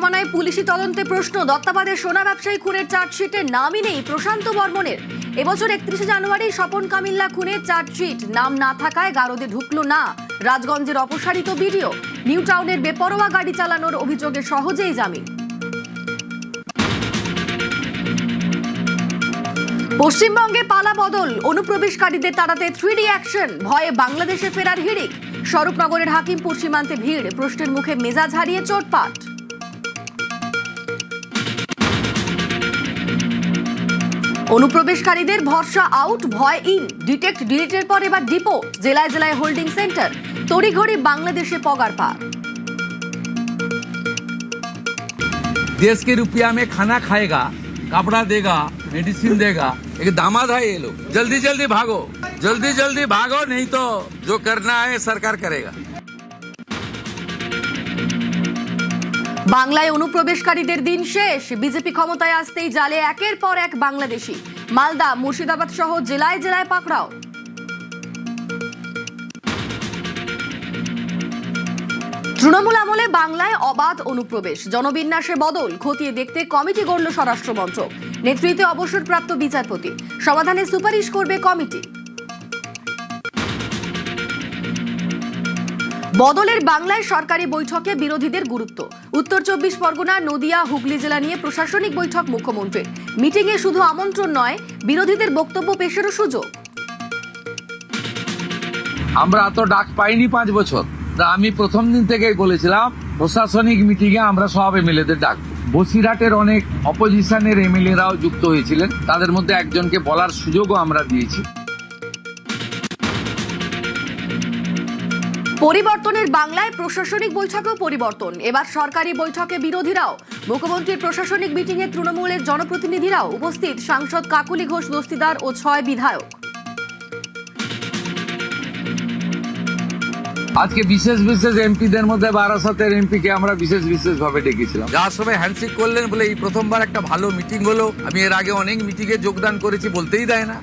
জমানায় পুলিশি তদন্তে প্রশ্ন, দত্তাবাদের সোনা ব্যবসায়ী খুনের চার্জশিটে নামই নেই প্রশান্ত বর্মনের। এবছর 31 জানুয়ারি স্বপন কামিল্লা খুনের চার্জশিট নাম না থাকায় গারদে ঢুকলো না রাজগঞ্জের অপসারিত ভিডিও। নিউ টাউনের বেপরোয়া গাড়ি চালানোর অভিযোগে সহজেই জামিন। পশ্চিমবঙ্গে পালা বদল, অনুপ্রবেশকারীদের তাড়াতে 3D অ্যাকশন, ভয়ে বাংলাদেশে ফেরার হিড়িক। স্বরূপনগরের হাকিমপুর সীমান্তে ভিড়, প্রশ্নের মুখে মেজাজ হারিয়ে চোটপাট। অনুপ্রবেশকারীদের ভরসা আউট, ভয় ইন, ডিটেক্ট ডিলিটের পর এবার ডিপোর্ট। জেলায় জেলায় হোল্ডিং সেন্টার, তড়িঘড়ি বাংলাদেশে পগার পার। देश के रुपया में खाना खाएगा, कपड़ा देगा, मेडिसिन देगा। एक दामाद है ये लोग। जल्दी जल्दी भागो, जल्दी जल्दी भागो, नहीं तो जो करना है सरकार करेगा। বাংলায় অনুপ্রবেশকারীদের দিন শেষ, বিজেপি ক্ষমতায় আসতেই জালে একের পর এক বাংলাদেশি। মালদা, মুর্শিদাবাদ সহ জেলায় জেলায় পাকড়াও। তৃণমূল আমলে বাংলায় অবাধ অনুপ্রবেশ, জনবিন্যাসে বদল খতিয়ে দেখতে কমিটি গড়ল স্বরাষ্ট্র মন্ত্রক। নেতৃত্বে অবসরপ্রাপ্ত বিচারপতি, সমাধানে সুপারিশ করবে কমিটি। বদলের বাংলায় সরকারি বৈঠকে বিরোধীদের গুরুত্ব। উত্তর 24 পরগনা, নদিয়া, হুগলি জেলা নিয়ে প্রশাসনিক বৈঠক মুখ্যমন্ত্রীর। মিটিংয়ে শুধু আমন্ত্রণ নয়, বিরোধীদের বক্তব্য পেশেরও সুযোগ। আমরা তো ডাক পাইনি 5 বছর। তা আমি প্রথম দিন থেকেই বলেছিলাম প্রশাসনিক মিটিং এ আমরা সব এমএলএদের ডাকবো। বসিরহাটের অনেক অপোজিশনের এমএলএরাও যুক্ত হয়েছিলেন, তাদের মধ্যে একজনকে বলার সুযোগও আমরা দিয়েছি। পরিবর্তনের বাংলায় প্রশাসনিক বৈঠকেও পরিবর্তন, এবার সরকারি বৈঠকে বিরোধীরাও। মুখ্যমন্ত্রীর প্রশাসনিক মিটিংয়ে তৃণমূলের জনপ্রতিনিধিরাও উপস্থিত, সাংসদ কাকুলি ঘোষ দস্তিদার ও 6 বিধায়ক। আজকে বিশেষ বিশেষ এমপিদের মধ্যে বারাসতের এমপিকে আমরা বিশেষ বিশেষ ভাবে ডেকেছিলাম। যার সবাই হ্যান্ডশেক করলেন বলে এই প্রথমবার একটা ভালো মিটিং হলো। আমি এর আগে অনেক মিটিংয়ে যোগদান করেছি, বলতেই দেয় না।